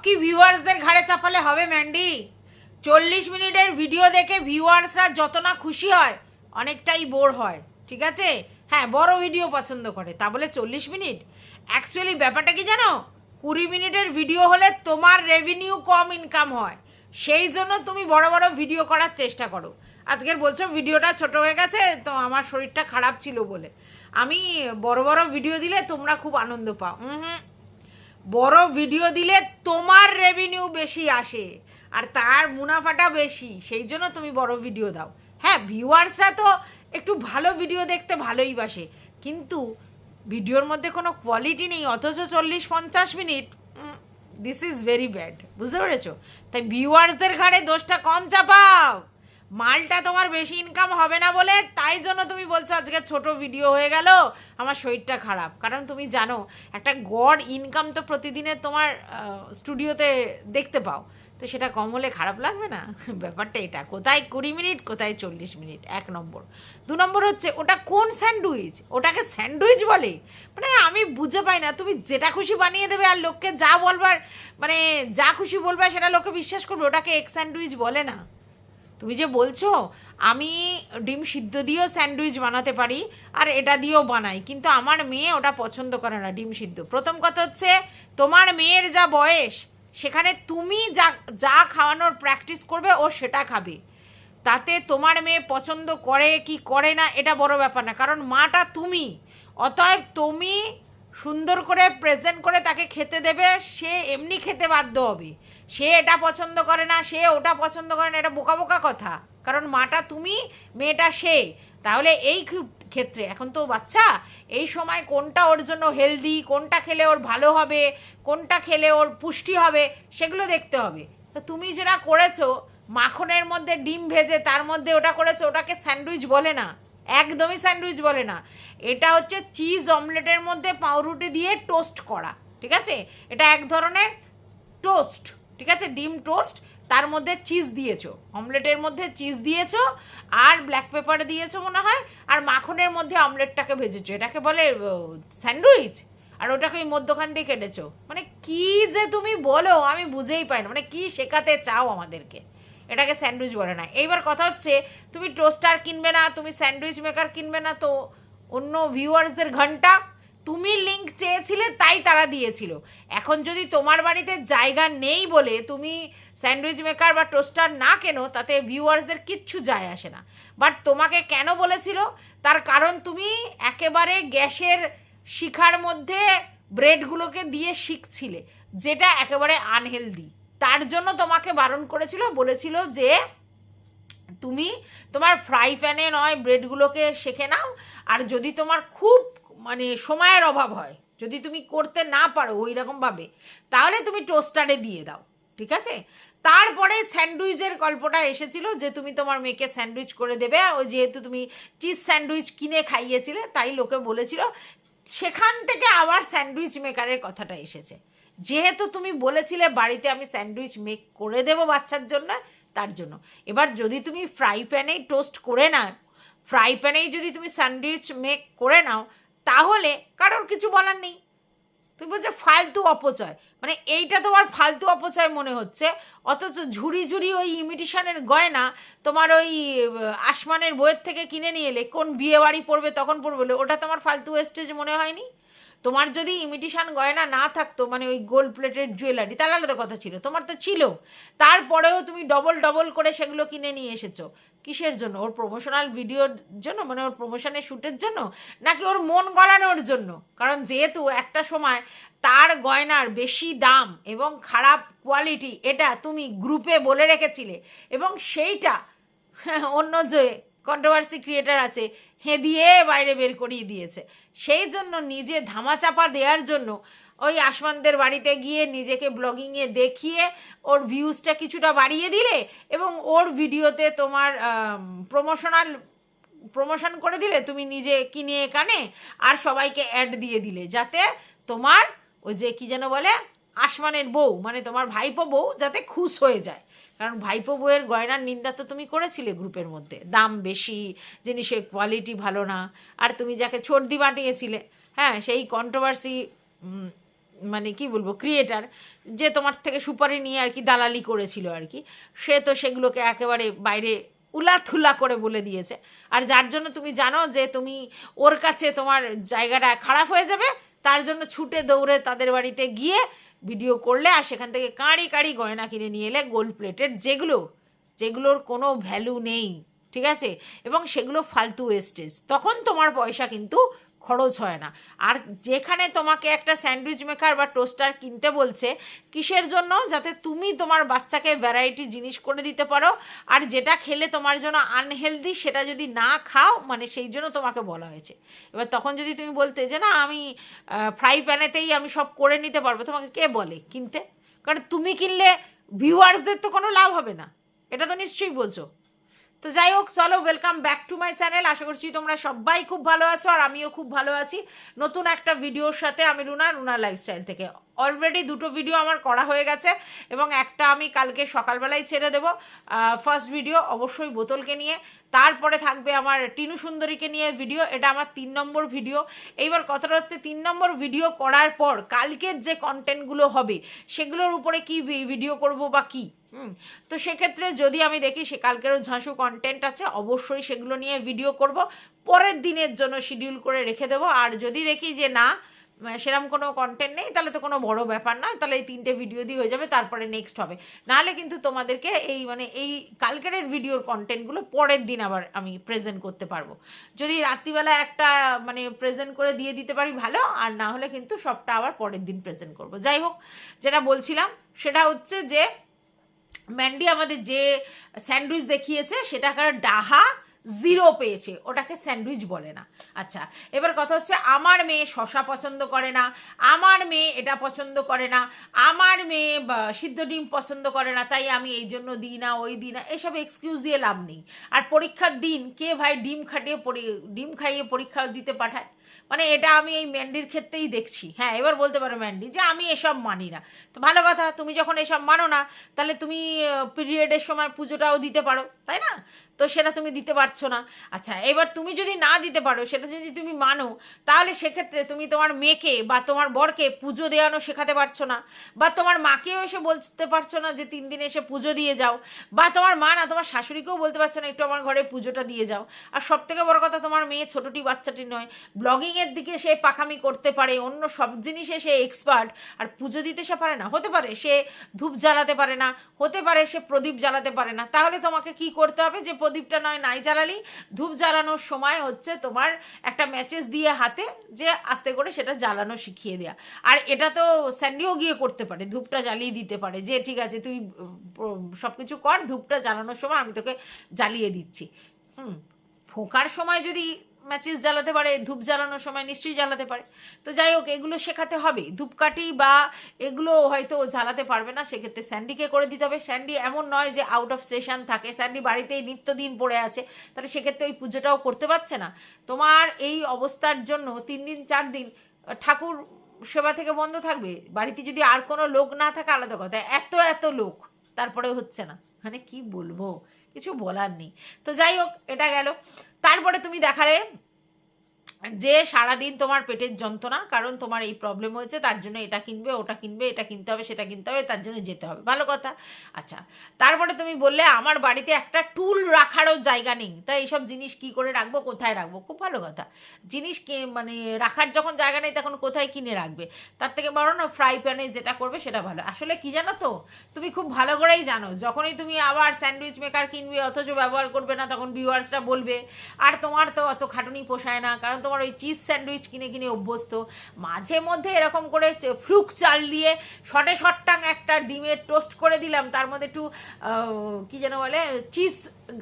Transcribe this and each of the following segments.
কি ভিউয়ার্সদের ঘাড়ে চাপালে হবে ম্যান্ডি? 40 মিনিটের ভিডিও দেখে ভিউয়ার্সরা যত না খুশি হয় অনেকটাই বোর হয়, ঠিক আছে? হ্যাঁ, বড় ভিডিও পছন্দ করে, তা বলে 40 মিনিট? অ্যাকচুয়ালি ব্যাপারটা কি জানো, 20 মিনিটের ভিডিও হলে তোমার রেভিনিউ কম ইনকাম হয়, সেই জন্য তুমি বড় বড় ভিডিও করার চেষ্টা করো। আজকের বলছো ভিডিওটা ছোট হয়ে গেছে, তো আমার শরীরটা খারাপ ছিল বলে আমি বড় বড় ভিডিও দিলে তোমরা খুব আনন্দ পাও। বড় ভিডিও দিলে তোমার রেভিনিউ বেশি আসে আর তার মুনাফাটা বেশি, সেই জন্য তুমি বড় ভিডিও দাও। হ্যাঁ, ভিউয়ার্সরা তো একটু ভালো ভিডিও দেখতে ভালোই বাসে, কিন্তু ভিডিওর মধ্যে কোনো কোয়ালিটি নেই, অথচ 40-50 minute, this is very bad. বুঝতে পেরেছো? তাই ভিউয়ার্সদের ঘাড়ে দোষটা কম চাপাও। মালটা তোমার বেশি ইনকাম হবে না বলে তাই জন্য তুমি বলছো আজকে ছোট ভিডিও হয়ে গেল, আমার শরীরটা খারাপ। কারণ তুমি জানো একটা গড় ইনকাম তো প্রতিদিনের তোমার স্টুডিওতে দেখতে পাও, তো সেটা কম হলে খারাপ লাগবে না? ব্যাপারটা এটা, কোথায় 20 মিনিট, কোথায় 40 মিনিট, 1 নম্বর। 2 নম্বর হচ্ছে ওটা কোন স্যান্ডউইচ? ওটাকে স্যান্ডউইচ বলে? মানে আমি বুঝে পাই না। তুমি যেটা খুশি বানিয়ে দেবে আর লোককে যা বলবার, মানে যা খুশি বলবে সেটা লোকে বিশ্বাস করবে, ওটাকে এগ স্যান্ডউইচ বলে না। তুমি যে বলছো আমি ডিম সিদ্ধ দিয়েও স্যান্ডউইচ বানাতে পারি আর এটা দিয়েও বানাই, কিন্তু আমার মেয়ে ওটা পছন্দ করে না ডিম সিদ্ধ। প্রথম কথা হচ্ছে তোমার মেয়ের যা বয়স, সেখানে তুমি যা যা খাওয়ানোর প্র্যাকটিস করবে ও সেটা খাবে। তাতে তোমার মেয়ে পছন্দ করে কি করে না এটা বড় ব্যাপার না, কারণ মাটা তুমি। অতএব তুমি সুন্দর করে প্রেজেন্ট করে তাকে খেতে দেবে, সে এমনি খেতে বাধ্য হবে। সে এটা পছন্দ করে না, সে ওটা পছন্দ করে না, এটা বোকা বোকা কথা, কারণ মাটা তুমি, মেয়েটা সে। তাহলে এই ক্ষেত্রে এখন তো বাচ্চা, এই সময় কোনটা ওর জন্য হেলদি, কোনটা খেলে ওর ভালো হবে, কোনটা খেলে ওর পুষ্টি হবে, সেগুলো দেখতে হবে। তো তুমি যেটা করেছো মাখনের মধ্যে ডিম ভেজে তার মধ্যে ওটা করেছো, ওটাকে স্যান্ডউইচ বলে না, একদমই স্যান্ডউইচ বলে না। এটা হচ্ছে চিজ অমলেটের মধ্যে পাউরুটি দিয়ে টোস্ট করা, ঠিক আছে? এটা এক ধরনের টোস্ট, ঠিক আছে? ডিম টোস্ট, তার মধ্যে চিজ দিয়েছো, অমলেটের মধ্যে চিজ দিয়েছো আর ব্ল্যাক পেপার দিয়েছো মনে হয়, আর মাখনের মধ্যে অমলেটটাকে ভেজেছো, এটাকে বলে স্যান্ডউইচ। আর ওটাকে ওই মধ্যখান দিয়ে কেটেছো। মানে কি যে তুমি বলো আমি বুঝেই পাই না, মানে কি শেখাতে চাও আমাদেরকে? এটাকে স্যান্ডউইচ বলে না। এইবার কথা হচ্ছে তুমি টোস্টার কিনবে না, তুমি স্যান্ডউইচ মেকার কিনবে না, তো অন্য ভিউয়ার্সদের ঘন্টা, তুমি লিঙ্ক চেয়েছিলে তাই তারা দিয়েছিল। এখন যদি তোমার বাড়িতে জায়গা নেই বলে তুমি স্যান্ডউইচ মেকার বা টোস্টার না কেনো, তাতে ভিউয়ার্সদের কিচ্ছু যায় আসে না। বাট তোমাকে কেন বলেছিল? তার কারণ তুমি একেবারে গ্যাসের শিখার মধ্যে ব্রেডগুলোকে দিয়ে শিখছিলে, যেটা একেবারে আনহেলদি। তার জন্য তোমাকে বারণ করেছিল, বলেছিল যে তুমি তোমার ফ্রাই প্যানে নয় ব্রেডগুলোকে সেঁকে নাও, আর যদি তোমার খুব মানে সময়ের অভাব হয়, যদি তুমি করতে না পারো ওই রকমভাবে, তাহলে তুমি টোস্টারে দিয়ে দাও, ঠিক আছে? তারপরে স্যান্ডউইচের গল্পটা এসেছিল যে তুমি তোমার মেয়েকে স্যান্ডউইচ করে দেবে, ওই যেহেতু তুমি চিজ স্যান্ডউইচ কিনে খাইয়েছিলে তাই লোকে বলেছিল। সেখান থেকে আবার স্যান্ডউইচ মেকারের কথাটা এসেছে, যেহেতু তুমি বলেছিলে বাড়িতে আমি স্যান্ডউইচ মেক করে দেবো বাচ্চার জন্য, তার জন্য। এবার যদি তুমি ফ্রাই প্যানেই টোস্ট করে নাও, ফ্রাই প্যানেই যদি তুমি স্যান্ডউইচ মেক করে নাও, তাহলে কারোর কিছু বলার নেই। তুমি বলছো ফালতু অপচয়, মানে এইটা তোমার ফালতু অপচয় মনে হচ্ছে, অথচ ঝুড়ি ঝুড়ি ওই ইমিটেশনের গয়না তোমার ওই আসমানের বইয়ের থেকে কিনে নিয়ে এলে, কোন বিয়ে বাড়ি পড়বে তখন পড়বে, ওটা তোমার ফালতু ওয়েস্টেজ মনে হয়নি? তোমার যদি ইমিটেশন গয়না না থাকতো, মানে ওই গোল্ড প্লেটেড জুয়েলারি, তাহলে আলাদা কথা ছিল, তোমার তো ছিল, তারপরেও তুমি ডবল ডবল করে সেগুলো কিনে নিয়ে এসেছো। কিসের জন্য? ওর প্রমোশনাল ভিডিওর জন্য, মানে ওর প্রমোশনের শ্যুটের জন্য, নাকি ওর মন গলানোর জন্য? কারণ যেহেতু একটা সময় তার গয়নার বেশি দাম এবং খারাপ কোয়ালিটি, এটা তুমি গ্রুপে বলে রেখেছিলে, এবং সেইটা অন্য যে কন্ট্রোভার্সি ক্রিয়েটার আছে হেদিয়ে বাইরে বের করিয়ে দিয়েছে। সেই জন্য নিজে ধামাচাপা দেওয়ার জন্য ওই আসমানদের বাড়িতে গিয়ে নিজেকে ব্লগিংয়ে দেখিয়ে ওর ভিউজটা কিছুটা বাড়িয়ে দিলে, এবং ওর ভিডিওতে তোমার প্রমোশন করে দিলে, তুমি নিজে কিনে কানে, আর সবাইকে অ্যাড দিয়ে দিলে, যাতে তোমার ওই যে কী যেন বলে আসমানের বউ, মানে তোমার ভাইপো বউ যাতে খুশ হয়ে যায়। কারণ ভাইপো বউয়ের গয়নার নিন্দা তো তুমি করেছিলে গ্রুপের মধ্যে, দাম বেশি, জিনিসের কোয়ালিটি ভালো না, আর তুমি যাকে ছর্দি বানিয়েছিলে, হ্যাঁ, সেই কন্ট্রোভার্সি মানে কি বলবো ক্রিয়েটার, যে তোমার থেকে সুপারি নিয়ে আর কি দালালি করেছিল আর কি, সে তো সেগুলোকে একেবারে বাইরে উলাথুলা করে বলে দিয়েছে। আর যার জন্য তুমি জানো যে তুমি ওর কাছে তোমার জায়গাটা খারাপ হয়ে যাবে, তার জন্য ছুটে দৌড়ে তাদের বাড়িতে গিয়ে ভিডিও করলে, আর সেখান থেকে কাঁড়ি কাঁড়ি গয়না কিনে নিয়ে এলে গোল্ড প্লেটের, যেগুলোর কোনো ভ্যালু নেই, ঠিক আছে, এবং সেগুলো ফালতু ওয়েস্টেজ। তখন তোমার পয়সা কিন্তু খরচ হয় না। আর যেখানে তোমাকে একটা স্যান্ডউইচ মেকার বা টোস্টার কিনতে বলছে, কিসের জন্য? যাতে তুমি তোমার বাচ্চাকে ভ্যারাইটি জিনিস করে দিতে পারো, আর যেটা খেলে তোমার জন্য আনহেলদি সেটা যদি না খাও, মানে সেই জন্য তোমাকে বলা হয়েছে। এবার তখন যদি তুমি বলতে যে না আমি ফ্রাই প্যানেতেই আমি সব করে নিতে পারবো, তোমাকে কে বলে কিনতে? কারণ তুমি কিনলে ভিউয়ার্সদের তো কোনো লাভ হবে না, এটা তো নিশ্চয়ই বলছো। তো যাই হোক, চলো, welcome back to my channel. আশা করছি তোমরা সবাই খুব ভালো আছো, আর আমিও খুব ভালো আছি। নতুন একটা ভিডিওর সাথে আমি রুনা লাইফস্টাইল থেকে। অলরেডি 2টো ভিডিও আমার করা হয়ে গেছে, এবং একটা আমি কালকে সকালবেলায় ছেড়ে দেবো। ফার্স্ট ভিডিও অবশ্যই বোতলকে নিয়ে, তারপরে থাকবে আমার টিনু সুন্দরীকে নিয়ে ভিডিও, এটা আমার 3 নম্বর ভিডিও। এইবার কথাটা হচ্ছে 3 নম্বর ভিডিও করার পর কালকের যে কন্টেন্টগুলো হবে সেগুলোর উপরে কি ভিডিও করব বা কি। তো সেক্ষেত্রে যদি আমি দেখি সে কালকেরও ঝাঁসু কন্টেন্ট আছে, অবশ্যই সেগুলো নিয়ে ভিডিও করব, পরের দিনের জন্য শিডিউল করে রেখে দেবো। আর যদি দেখি যে না সেরকম কোনো কন্টেন্ট নেই, তাহলে তো কোনো বড় ব্যাপার নয়, তাহলে এই 3টে ভিডিও দিয়ে হয়ে যাবে, তারপরে নেক্সট হবে। নাহলে কিন্তু তোমাদেরকে এই কালকের ভিডিওর কন্টেন্টগুলো পরের দিন আবার আমি প্রেজেন্ট করতে পারবো। যদি রাত্রিবেলা একটা মানে প্রেজেন্ট করে দিয়ে দিতে পারি ভালো, আর না হলে কিন্তু সবটা আবার পরের দিন প্রেজেন্ট করব। যাই হোক, যেটা বলছিলাম সেটা হচ্ছে যে ম্যান্ডি আমাদের যে স্যান্ডউইচ দেখিয়েছে সেটাকার ডাহা 0 পেয়েছে, ওটাকে স্যান্ডউইচ বলে না। আচ্ছা, এবার কথা হচ্ছে আমার মেয়ে শশা পছন্দ করে না, আমার মেয়ে এটা পছন্দ করে না, আমার মেয়ে সিদ্ধ ডিম পছন্দ করে না, তাই আমি এই জন্য দিই না, ওই দিই না, এসব এক্সকিউজ দিয়ে লাভ নেই। আর পরীক্ষার দিন কে ভাই ডিম খাইয়ে পরীক্ষা দিতে পাঠায়? মানে এটা আমি এই ম্যান্ডির ক্ষেত্রেই দেখছি। হ্যাঁ, এবার বলতে পারো ম্যান্ডি যে আমি এসব মানি না, তো ভালো কথা, তুমি যখন এসব মানো না তাহলে তুমি পিরিয়ডের সময় পুজোটাও দিতে পারো, তাই না? তো সেটা তুমি দিতে পারছো না। আচ্ছা, এবার তুমি যদি না দিতে পারো, সেটা যদি তুমি মানো, তাহলে সেক্ষেত্রে তুমি তোমার মেয়েকে বা তোমার বরকে পুজো দেওয়ানো শেখাতে পারছো না, বা তোমার মাকেও এসে বলতে পারছো না যে 3 দিন এসে পুজো দিয়ে যাও, বা তোমার মা না তোমার শাশুড়িকেও বলতে পারছো না একটু আমার ঘরে পুজোটা দিয়ে যাও। আর সব থেকে বড় কথা, তোমার মেয়ে ছোটটি বাচ্চাটি নয়, ব্লগিংয়ের দিকে সে পাকামি করতে পারে, অন্য সব জিনিসে সে এক্সপার্ট, আর পুজো দিতে সে পারে না? হতে পারে সে ধূপ জ্বালাতে পারে না, হতে পারে সে প্রদীপ জ্বালাতে পারে না, তাহলে তোমাকে কি করতে হবে? যে প্রদীপটা নয় নাই জ্বালালি, ধূপ জ্বালানোর সময় হচ্ছে তোমার একটা ম্যাচেস দিয়ে হাতে যে আস্তে করে সেটা জ্বালানো শিখিয়ে দেয়া। আর এটা তো স্যান্ডিও গিয়ে করতে পারে, ধূপটা জ্বালিয়ে দিতে পারে, যে ঠিক আছে তুই সব কিছু কর, ধূপটা জ্বালানোর সময় আমি তোকে জ্বালিয়ে দিচ্ছি। ফোঁকার সময় যদি ম্যাচেস জ্বালাতে পারে, ধূপ জ্বালানোর সময় নিশ্চয়ই জ্বালাতে পারে। তো যাই হোক, এগুলো শেখাতে হবে। ধূপকাঠি বা এগুলো হয়তো জ্বালাতে পারবে না, সেক্ষেত্রে স্যান্ডিকে করে দিতে হবে। স্যান্ডি এমন নয় যে আউট অফ স্টেশন থাকে, স্যান্ডি বাড়িতেই নিত্যদিন পড়ে আছে, তাহলে সেক্ষেত্রে ওই পুজোটাও করতে পারছে না। তোমার এই অবস্থার জন্য 3 দিন 4 দিন ঠাকুর সেবা থেকে বন্ধ থাকবে। বাড়িতে যদি আর কোনো লোক না থাকে আলাদা কথা, এত লোক তারপরে হচ্ছে না, মানে কি বলবো, কিছু বলার নেই। তো যাই হোক, এটা গেল। তারপরে তুমি দেখালে যে সারাদিন তোমার পেটের যন্ত্রণা, কারণ তোমার এই প্রবলেম হয়েছে, তার জন্য এটা কিনবে, ওটা কিনবে, এটা কিনতে হবে, সেটা কিনতে হবে, তার জন্য যেতে হবে, ভালো কথা। আচ্ছা, তারপরে তুমি বললে আমার বাড়িতে একটা টুল রাখারও জায়গা নেই, তাই এইসব জিনিস কি করে রাখবো, কোথায় রাখবো? খুব ভালো কথা, জিনিস মানে রাখার যখন জায়গা নেই তখন কোথায় কিনে রাখবে? তার থেকে বড় না ফ্রাই প্যানে যেটা করবে সেটা ভালো। আসলে কি জানো তো, তুমি খুব ভালো করেই জানো, যখনই তুমি আবার স্যান্ডউইচ মেকার কিনবে অথচ ব্যবহার করবে না, তখন ভিউয়ার্সরা বলবে আর তোমার তো অত খাটুনি পোষায় না, কারণ তোমার ওই চিজ স্যান্ডউইচ কিনে কিনে অভ্যস্ত। মাঝে মধ্যে এরকম করে ফ্লুক চাল দিয়ে শটাং একটা ডিমের টোস্ট করে দিলাম, তার মধ্যে একটু কি যেন বলে চিজ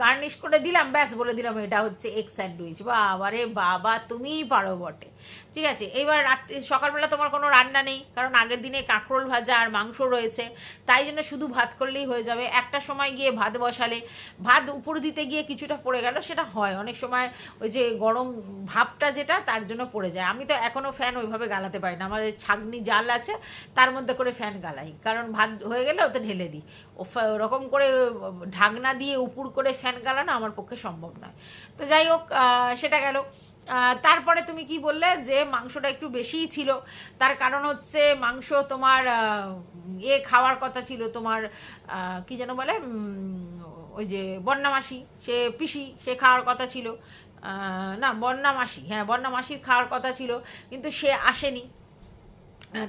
গার্নিশ করে দিলাম, ব্যাস বলে দিলাম এটা হচ্ছে এগ স্যান্ডউইচ। বাবা রে বাবা, তুমিই পারো বটে। ঠিক আছে, এইবার রাত্রি সকালবেলা তোমার কোনো রান্না নেই, কারণ আগের দিনে কাঁকরোল ভাজা আর মাংস রয়েছে, তাই জন্য শুধু ভাত করলেই হয়ে যাবে। একটা সময় গিয়ে ভাত বসালে, ভাত উপর দিতে গিয়ে কিছুটা পড়ে গেল, সেটা হয় অনেক সময়, ওই যে গরম ভাপটা যেটা তার জন্য পড়ে যায়। আমি তো এখনও ফ্যান ওইভাবে গালাতে পারি না, আমাদের ছাগনি জাল আছে তার মধ্যে করে ফ্যান গালাই, কারণ ভাত হয়ে গেলে ওতে ঢেলে দিই। ওরকম করে ঢাকনা দিয়ে উপর করে ফ্যান গালানো আমার পক্ষে সম্ভব নয়। তো যাই হোক, সেটা গেল। তারপরে তুমি কি বললে যে মাংসটা একটু বেশিই ছিল, তার কারণ হচ্ছে মাংস তোমার খাওয়ার কথা ছিল তোমার, কি যেন বলে, ওই যে বন্যা মাসি, সে পিসি, সে খাওয়ার কথা ছিল, না বন্যা মাসি, হ্যাঁ বন্যা মাসির খাওয়ার কথা ছিল, কিন্তু সে আসেনি,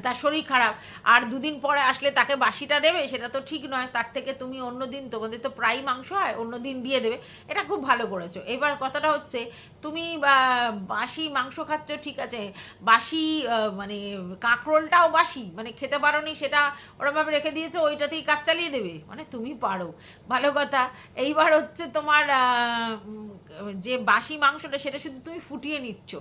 তার শরীর খারাপ, আর দুদিন পরে আসলে তাকে বাসিটা দেবে, সেটা তো ঠিক নয়। তার থেকে তুমি অন্য দিন, তোমাদের তো প্রায় মাংস হয়, অন্য দিন দিয়ে দেবে, এটা খুব ভালো করেছো। এবার কথাটা হচ্ছে তুমি বাসি মাংস খাচ্ছ, ঠিক আছে, বাসি মানে কাঁকরোলটাও বাসি, মানে খেতে পারো নি, সেটা ওরমভাবে রেখে দিয়েছো, ওইটাতেই কাজ চালিয়ে দেবে, মানে তুমি পারো, ভালো কথা। এইবার হচ্ছে তোমার যে বাসি মাংসটা, সেটা শুধু তুমি ফুটিয়ে নিচ্ছ।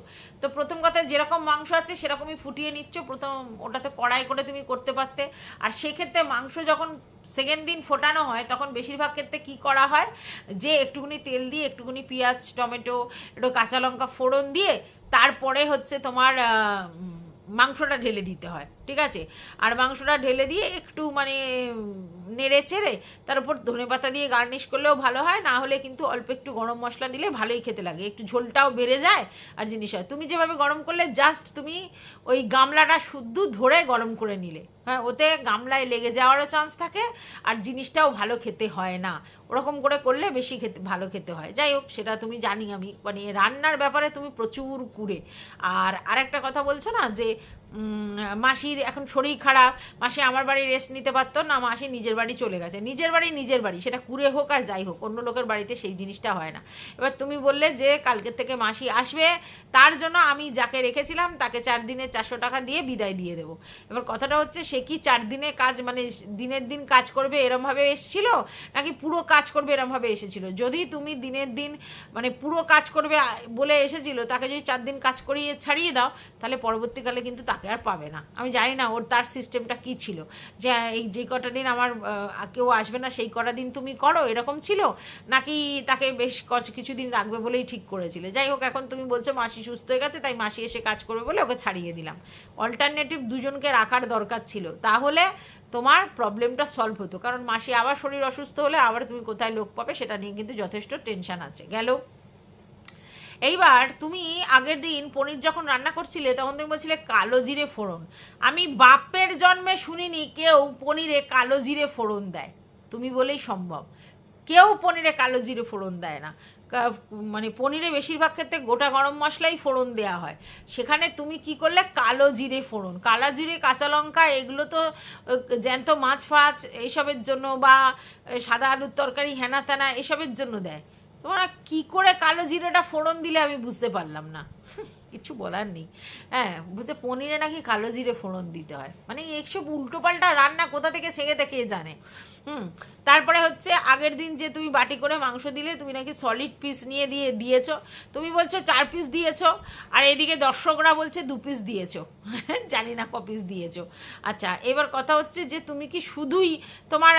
তো প্রথম কথা, যেরকম মাংস আছে সেরকমই ফুটিয়ে নিচ্ছ, প্রথম ওটাতে কড়াই করে তুমি করতে পারতে। আর সেক্ষেত্রে মাংস যখন সেকেন্ড দিন ফোটানো হয়, তখন বেশিরভাগ ক্ষেত্রে কি করা হয়, যে একটুখানি তেল দিয়ে, একটুখানি পেঁয়াজ, টমেটো, একটু কাঁচা লঙ্কা ফোড়ন দিয়ে, তারপরে হচ্ছে তোমার মাংসটা ঢেলে দিতে হয়, ঠিক আছে। আর মাংসটা ঢেলে দিয়ে একটু মানে নেড়ে চেড়ে তার উপর ধনেপাতা দিয়ে গার্নিশ করলেও ভালো হয়, না হলে কিন্তু অল্প একটু গরম মশলা দিলে ভালোই খেতে লাগে, একটু ঝোলটাও বেড়ে যায় আর জিনিস হয়। তুমি যেভাবে গরম করলে, জাস্ট তুমি ওই গামলাটা শুদ্ধ ধরে গরম করে নিলে, হ্যাঁ, ওতে গামলায় লেগে যাওয়ারও চান্স থাকে, আর জিনিসটাও ভালো খেতে হয় না, ওরকম করে করলে বেশি ভালো খেতে হয়। যাই হোক, সেটা তুমি জানি আমি, মানে রান্নার ব্যাপারে তুমি প্রচুর কুড়ে। আর আরেকটা কথা বলছো না যে মাসির এখন শরীর খারাপ, মাসি আমার বাড়ি রেস্ট নিতে পারতো না, মাসি নিজের বাড়ি চলে গেছে, নিজের বাড়ি, সেটা কুড়ে হোক আর যাই হোক, অন্য লোকের বাড়িতে সেই জিনিসটা হয় না। এবার তুমি বললে যে কালকের থেকে মাসি আসবে, তার জন্য আমি যাকে রেখেছিলাম তাকে 4 দিনে 400 টাকা দিয়ে বিদায় দিয়ে দেবো। এবার কথাটা হচ্ছে, সে কি 4 দিনে কাজ, মানে দিনের দিন কাজ করবে এরমভাবে এসেছিল, নাকি পুরো কাজ করবে এরমভাবে এসেছিল? যদি তুমি দিনের দিন মানে পুরো কাজ করবে বলে এসেছিল, তাকে যদি 4 দিন কাজ করিয়ে ছাড়িয়ে দাও, তাহলে পরবর্তীকালে কিন্তু তাকে আর পাবে না। আমি জানি না তার সিস্টেমটা কি ছিল, যে এই যে কটা দিন আমার কেউ আসবে না, সেই কটা দিন তুমি করো, এরকম ছিল, নাকি তাকে বেশ কিছুদিন রাখবে বলেই ঠিক করেছিলে। যাই হোক, এখন তুমি বলছো মাসি সুস্থ হয়ে গেছে, তাই মাসি এসে কাজ করবে বলে ওকে ছাড়িয়ে দিলাম। অল্টারনেটিভ দুজনকে রাখার দরকার ছিল, তাহলে তোমার প্রবলেমটা সলভ হতো। কারণ মাসি আবার শরীর অসুস্থ হলে আবার তুমি কোথায় লোক পাবে, সেটা নিয়ে কিন্তু যথেষ্ট টেনশন আছে। গেল। এইবার তুমি আগের দিন পনির যখন রান্না করছিলে, তখন তুমি বলছিলে কালো জিরে ফোড়ন। আমি বাপের জন্মে শুনিনি কেউ পনিরে কালো জিরে ফোড়ন দেয়, তুমি বলেই সম্ভব। কেউ পনিরে কালো জিরে ফোড়ন দেয় না, মানে পনিরে বেশিরভাগ ক্ষেত্রে গোটা গরম মশলাই ফোড়ন দেওয়া হয়, সেখানে তুমি কি করলে কালো জিরে ফোড়ন। কালো জিরে, কাঁচা লঙ্কা, এগুলো তো জ্যান্ত মাছ ফাছ এইসবের জন্য, বা সাদা আলুর তরকারি হেনা তেনা এসবের জন্য দেয়। তোমরা কি করে কালো জিরেটা ফোড়ন দিলে আমি বুঝতে পারলাম না, কিছু বলার নেই। হ্যাঁ, বুঝতে পনিরে নাকি কালো জিরে ফোড়ন দিতে হয়, মানে এইসব উল্টোপাল্টা রান্না কোথা থেকে শেখে কে জানে। তারপরে হচ্ছে আগের দিন যে তুমি বাটি করে মাংস দিলে, তুমি নাকি সলিড পিস নিয়ে দিয়েছো, তুমি বলছো 4 পিস দিয়েছো, আর এদিকে দর্শকরা বলছে 2 পিস দিয়েছো, জানি না ক পিস দিয়েছো। আচ্ছা, এবার কথা হচ্ছে যে তুমি কি শুধুই তোমার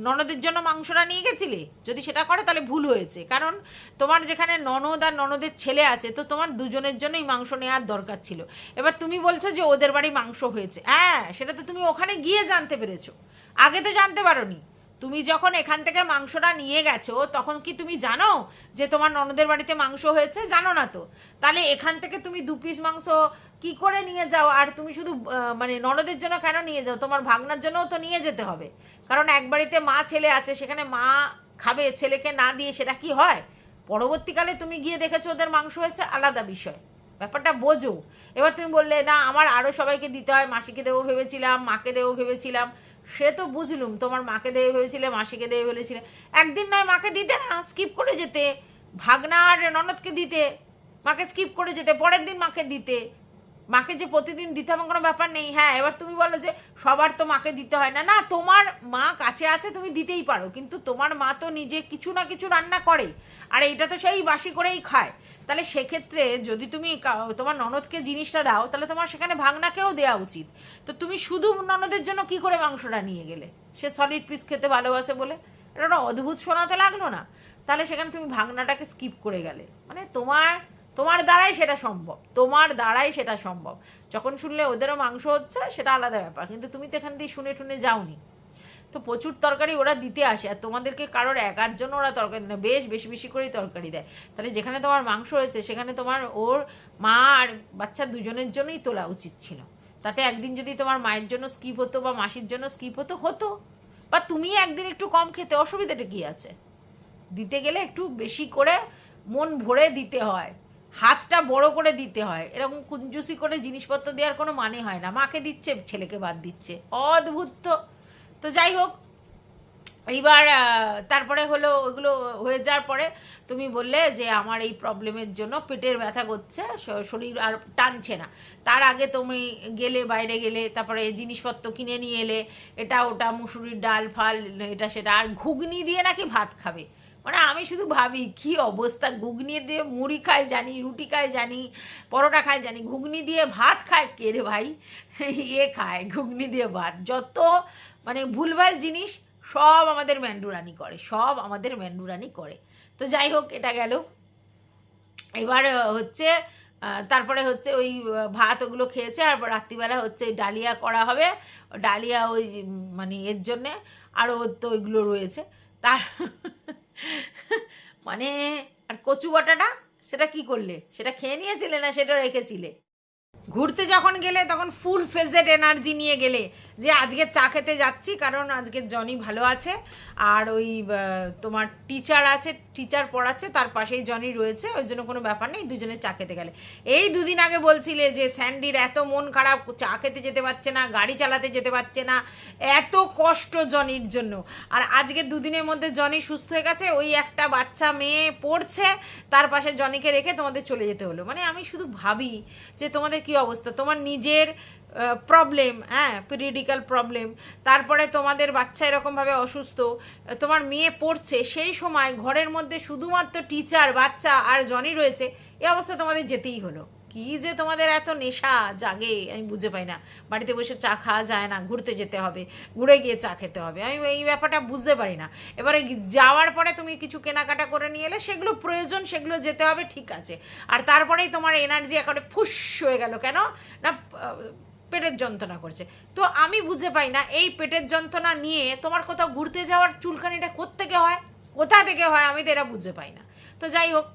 ননদের জন্য মাংসটা নিয়ে গেছিলে? যদি সেটা করে তাহলে ভুল হয়েছে, কারণ তোমার যেখানে ননদ আর ননদের ছেলে আছে, তো তোমার দুজনের জন্যই মাংস নেওয়ার দরকার ছিল। এবার তুমি বলছো যে ওদের বাড়ি মাংস হয়েছে, হ্যাঁ সেটা তো তুমি ওখানে গিয়ে জানতে পেরেছো, আগে তো জানতে পারোনি। তুমি যখন এখান থেকে মাংসটা নিয়ে গেছো, তখন কি তুমি জানো যে তোমার ননদের বাড়িতে মাংস হয়েছে? জানো না তো। তাহলে এখান থেকে তুমি 2 পিস মাংস কি করে নিয়ে যাও? আর তুমি শুধু মানে ননদের জন্য কেন নিয়ে যাও? তোমার ভাগনার জন্যও তো নিয়ে যেতে হবে, কারণ এক বাড়িতে মা ছেলে আছে, সেখানে মা খাবে, ছেলেকে না দিয়ে সেটা কি হয়? পরবর্তীকালে তুমি গিয়ে দেখেছো ওদের মাংস হয়েছে, আলাদা বিষয়, ব্যাপারটা বোঝো। এবার তুমি বললে না আমার আরও সবাইকে দিতে হয়, মাসিকে দেবো ভেবেছিলাম, মাকে দেবো ভেবেছিলাম, সে তো বুঝলুম, তোমার মাকে দেবে ভেবেছিলে, মাসিকে দেবে ভেবেছিলে, একদিন নয় মাকে দিতে না, স্কিপ করে যেতে, ভাগনা আর ননদকে দিতে, মাকে স্কিপ করে যেতে, পরের দিন মাকে দিতে। মাকে যে প্রতিদিন দিতে হবে কোনো ব্যাপার নেই। হ্যাঁ, এবার তুমি বলো যে সবার তো মাকে দিতে হয় না, না তোমার মা কাছে আছে তুমি দিতেই পারো, কিন্তু তোমার মা তো নিজে কিছু না কিছু রান্না করে, আর এইটা তো সেই বাসি করেই খায়। তাহলে সেক্ষেত্রে যদি তুমি তোমার ননদকে জিনিসটা দাও, তাহলে তোমার সেখানে ভাগনাকেও দেওয়া উচিত। তো তুমি শুধু ননদের জন্য কি করে মাংসটা নিয়ে গেলে? সে সলিড পিস খেতে ভালোবাসে বলে, এটা একটা অদ্ভুত শোনাতে লাগলো না? তাহলে সেখানে তুমি ভাগনাটাকে স্কিপ করে গেলে, মানে তোমার দ্বারাই সেটা সম্ভব, তোমার দ্বারাই সেটা সম্ভব। যখন শুনলে ওদেরও মাংস হচ্ছে সেটা আলাদা ব্যাপার, কিন্তু তুমি তো এখান দিয়ে শুনে টুনে যাওনি। তো প্রচুর তরকারি ওরা দিতে আসে, আর তোমাদেরকে কারোর একার জন্য ওরা তরকারি না, বেশ বেশি বেশি করেই তরকারি দেয়। তাহলে যেখানে তোমার মাংস হয়েছে সেখানে তোমার ওর মা আর বাচ্চা দুজনের জন্যই তোলা উচিত ছিল। তাতে একদিন যদি তোমার মায়ের জন্য স্কিপ হতো বা মাসির জন্য স্কিপ হতো হতো, বা তুমি একদিন একটু কম খেতে, অসুবিধাটা কী আছে? দিতে গেলে একটু বেশি করে মন ভরে দিতে হয়, হাতটা বড় করে দিতে হয়। এরকম কুঞ্জুসি করে জিনিসপত্র দেওয়ার কোনো মানে হয় না। মাকে দিচ্ছে, ছেলেকে বাদ দিচ্ছে, অদ্ভুত। তো যাই হোক, এইবার তারপরে হলো ওইগুলো হয়ে যাওয়ার পরে তুমি বললে যে আমার এই প্রবলেমের জন্য পেটের ব্যথা করছে, শরীর আর টানছে না। তার আগে তুমি গেলে, বাইরে গেলে, তারপরে জিনিসপত্র কিনে নিয়ে এলে, এটা ওটা, মুসুরির ডাল ফাল, এটা সেটা, আর ঘুগনি দিয়ে নাকি ভাত খাবে। মানে আমি শুধু ভাবি কি অবস্থা, ঘুগনি দিয়ে মুড়ি খায় জানি, রুটি খায় জানি, পরোটা খায় জানি, ঘুগনি দিয়ে ভাত খায় কে রে ভাই? এ খায় ঘুগনি দিয়ে ভাত। যত মানে ভুলভাল জিনিস সব আমাদের ম্যান্ডুরানি করে, সব আমাদের ম্যান্ডুরানি করে। তো যাই হোক, এটা গেল। এবার হচ্ছে তারপরে হচ্ছে ওই ভাত ওগুলো খেয়েছে, আর রাত্রিবেলা হচ্ছে ডালিয়া করা হবে। ডালিয়া ওই মানে এর জন্যে আরও তো ওইগুলো রয়েছে তার মানে। আর কচু বাটাটা সেটা কি করলে? সেটা খেয়ে নিয়েছিলে না সেটা রেখেছিলে? ঘুরতে যখন গেলে তখন ফুল ফেজেড এনার্জি নিয়ে গেলে যে আজকে চা খেতে যাচ্ছি, কারণ আজকে জনি ভালো আছে, আর ওই তোমার টিচার আছে, টিচার পড়াচ্ছে, তার পাশেই জনি রয়েছে, ওই জন্য কোনো ব্যাপার নেই, দুজনে চা খেতে গেলে। এই দুদিন আগে বলছিলে যে স্যান্ডির এত মন খারাপ, চা খেতে যেতে পারছে না, গাড়ি চালাতে যেতে পারছে না, এত কষ্ট জনির জন্য। আর আজকে দুদিনের মধ্যে জনি সুস্থ হয়ে গেছে, ওই একটা বাচ্চা মেয়ে পড়ছে, তার পাশে জনিকে রেখে তোমাদের চলে যেতে হলো। মানে আমি শুধু ভাবি যে তোমাদের কী অবস্থা, তোমার নিজের প্রবলেম, হ্যাঁ পিরিয়ডিক্যাল প্রবলেম, তারপরে তোমাদের বাচ্চা এরকমভাবে অসুস্থ, তোমার মেয়ে পড়ছে, সেই সময় ঘরের মধ্যে শুধুমাত্র টিচার, বাচ্চা আর জনি রয়েছে, এই অবস্থা তোমাদের যেতেই হলো। কি যে তোমাদের এত নেশা জাগে আমি বুঝে পাই না। বাড়িতে বসে চা খাওয়া যায় না, ঘুরতে যেতে হবে, ঘুরে গিয়ে চা খেতে হবে, আমি এই ব্যাপারটা বুঝতে পারি না। এবারে যাওয়ার পরে তুমি কিছু কেনাকাটা করে নিয়ে এলে, সেগুলো প্রয়োজন, সেগুলো যেতে হবে, ঠিক আছে। আর তারপরেই তোমার এনার্জি একেবারে ফুস হয়ে গেল কেন না? পেটের যন্ত্রণা করছে। তো আমি বুঝে পাই না এই পেটের যন্ত্রণা নিয়ে তোমার কোথাও ঘুরতে যাওয়ার চুলকানিটা কোত্থেকে হয়, কোথা থেকে হয়, আমি তো এটা বুঝে পাই না। তো যাই হোক,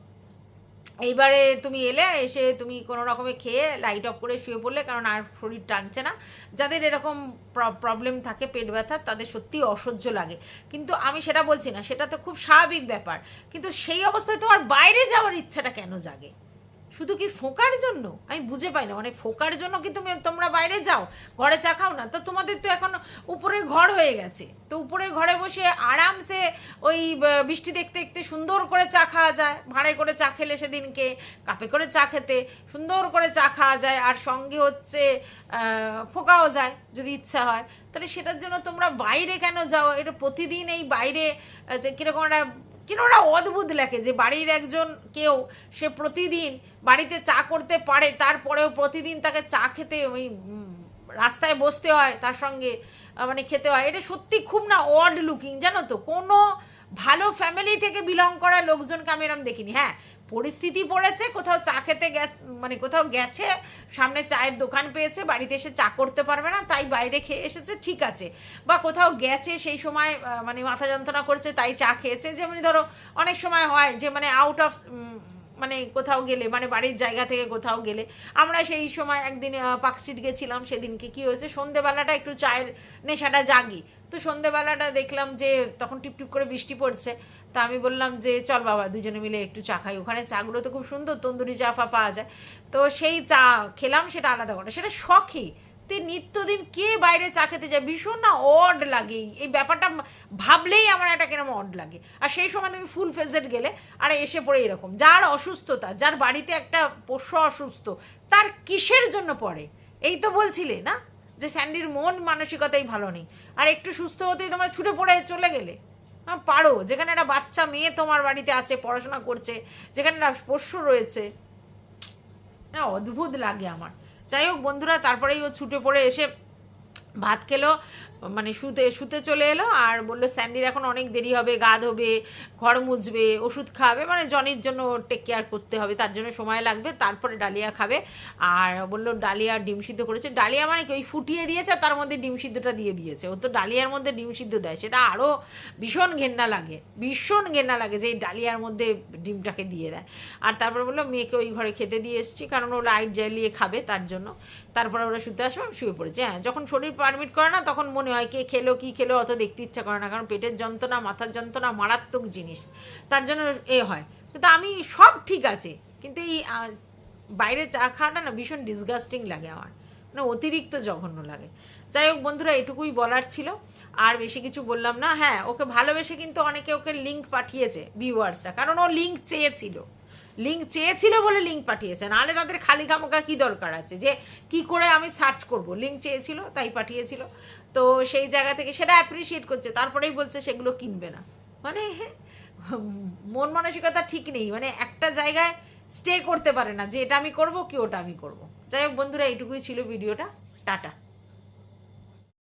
এইবারে তুমি এলে, এসে তুমি কোনো রকমে খেয়ে লাইট অফ করে শুয়ে পড়লে, কারণ আর শরীর টানছে না। যাদের এরকম প্রবলেম থাকে পেট ব্যথার, তাদের সত্যি অসহ্য লাগে, কিন্তু আমি সেটা বলছি না, সেটা তো খুব স্বাভাবিক ব্যাপার। কিন্তু সেই অবস্থায় তোমার বাইরে যাওয়ার ইচ্ছাটা কেন জাগে? শুধু কি ফোকার জন্য? আমি বুঝে পাই না। মানে ফোকার জন্য কি তোমরা বাইরে যাও, ঘরে চা খাও না? তো তোমাদের তো এখন উপরের ঘর হয়ে গেছে, তো উপরের ঘরে বসে আরামসে ওই বৃষ্টি দেখতে দেখতে সুন্দর করে চা খাওয়া যায়। ভাঁড়ে করে চা খেলে, সেদিনকে কাপে করে চা খেতে, সুন্দর করে চা খাওয়া যায়, আর সঙ্গে হচ্ছে ফোকাও যায় যদি ইচ্ছা হয়। তাহলে সেটার জন্য তোমরা বাইরে কেন যাও? এটা প্রতিদিন এই বাইরে যে কীরকম একটা অদ্ভুত লাগে যে বাড়ির একজন কেউ, সে প্রতিদিন বাড়িতে চা করতে পারে, তারপরেও প্রতিদিন তাকে চা খেতে ওই রাস্তায় বসতে হয়, তার সঙ্গে মানে খেতে হয়। এটা সত্যি খুব না অড লুকিং, জানো তো। কোনো ভালো ফ্যামিলি থেকে বিলং করা লোকজনকে আমি এরকম দেখিনি। হ্যাঁ, পরিস্থিতি পড়েছে, কোথাও চা খেতে মানে কোথাও গেছে, সামনে চায়ের দোকান পেয়েছে, বাড়িতে এসে চা করতে পারবে না, তাই বাইরে খেয়ে এসেছে, ঠিক আছে। বা কোথাও গেছে, সেই সময় মানে মাথা যন্ত্রণা করছে, তাই চা খেয়েছে। যেমন ধরো অনেক সময় হয় যে মানে আউট অফ মানে কোথাও গেলে, মানে বাড়ির জায়গা থেকে কোথাও গেলে, আমরা সেই সময় একদিন পার্ক স্ট্রিট গেছিলাম, সেদিনকে কী হয়েছে, সন্ধেবেলাটা একটু চায়ের নেশাটা জাগি। তো সন্ধেবেলাটা দেখলাম যে তখন টিপটিপ করে বৃষ্টি পড়ছে, তা আমি বললাম যে চল বাবা দুজনে মিলে একটু চা খাই। ওখানে চাগুলো তো খুব সুন্দর, তন্দুরি চা পাওয়া যায়। তো সেই চা খেলাম, সেটা আলাদা কথা, সেটা শখই। তুই নিত্যদিন কে বাইরে চা খেতে যায়? ভীষণ না অড লাগে এই ব্যাপারটা, ভাবলেই আমার একটা কিরকম অড লাগে। আর সেই সময় তুমি ফুল ফেজেড গেলে, আর এসে পড়ে এরকম। যার অসুস্থতা, যার বাড়িতে একটা পোষ্য অসুস্থ, তার কিসের জন্য পড়ে? এই তো বলছিলে না যে স্যান্ডির মন মানসিকতাই ভালো নেই, আর একটু সুস্থ হতেই তোমরা ছুটে পড়ে চলে গেলে। পারো, যেখানে একটা বাচ্চা মেয়ে তোমার বাড়িতে আছে, পড়াশোনা করছে, যেখানে একটা পোষ্য রয়েছে, অদ্ভুত লাগে আমার। যাই হোক বন্ধুরা, তারপরেই ও ছুটে পড়ে এসে ভাত খেলো, মানে শুতে শুতে চলে এলো, আর বললো স্যান্ডির এখন অনেক দেরি হবে, গা ধোবে, ঘর মুছবে, ওষুধ খাবে, মানে জনির জন্য টেক কেয়ার করতে হবে, তার জন্য সময় লাগবে, তারপরে ডালিয়া খাবে। আর বললো ডালিয়া ডিম সিদ্ধ করেছে, ডালিয়া মানে কি ওই ফুটিয়ে দিয়েছে তার মধ্যে ডিম সিদ্ধটা দিয়ে দিয়েছে, ও তো ডালিয়ার মধ্যে ডিম সিদ্ধ দেয়, সেটা আরও ভীষণ ঘেন্না লাগে, ভীষণ ঘেন্না লাগে যে এই ডালিয়ার মধ্যে ডিমটাকে দিয়ে দেয়। আর তারপরে বললো মেয়েকে ওই ঘরে খেতে দিয়ে এসেছি, কারণ ও লাইট জ্বালিয়ে খাবে তার জন্য। তারপরে ওরা শুতে আসবে, আমি শুয়ে পড়েছি। হ্যাঁ, যখন শরীর পারমিট করে না তখন মনে হয় কে খেলো কী খেলো অত দেখতে ইচ্ছা করে না, কারণ পেটের যন্ত্রণা, মাথার যন্ত্রণা মারাত্মক জিনিস, তার জন্য হয়। কিন্তু আমি সব ঠিক আছে, কিন্তু এই বাইরে চা খাওয়াটা না ভীষণ ডিসগাস্টিং লাগে আমার, মানে অতিরিক্ত জঘন্য লাগে। যাই হোক বন্ধুরা, এটুকুই বলার ছিল, আর বেশি কিছু বললাম না। হ্যাঁ, ওকে ভালোবেসে কিন্তু অনেকে ওকে লিঙ্ক পাঠিয়েছে ভিউয়ার্সরা, কারণ ও লিঙ্ক চেয়েছিল বলে লিঙ্ক পাঠিয়েছে, নাহলে তাদের খালি খামোকা কী দরকার আছে যে কি করে আমি সার্চ করব, লিঙ্ক চেয়েছিল তাই পাঠিয়েছিল। তো সেই জায়গা থেকে সেটা অ্যাপ্রিসিয়েট করছে, তারপরেই বলছে সেগুলো কিনবে না, মানে মন মানসিকতা ঠিক নেই, মানে একটা জায়গায় স্টে করতে পারে না যে এটা আমি করব কি ওটা আমি করব। যাই হোক বন্ধুরা, এইটুকুই ছিল ভিডিওটা, টাটা।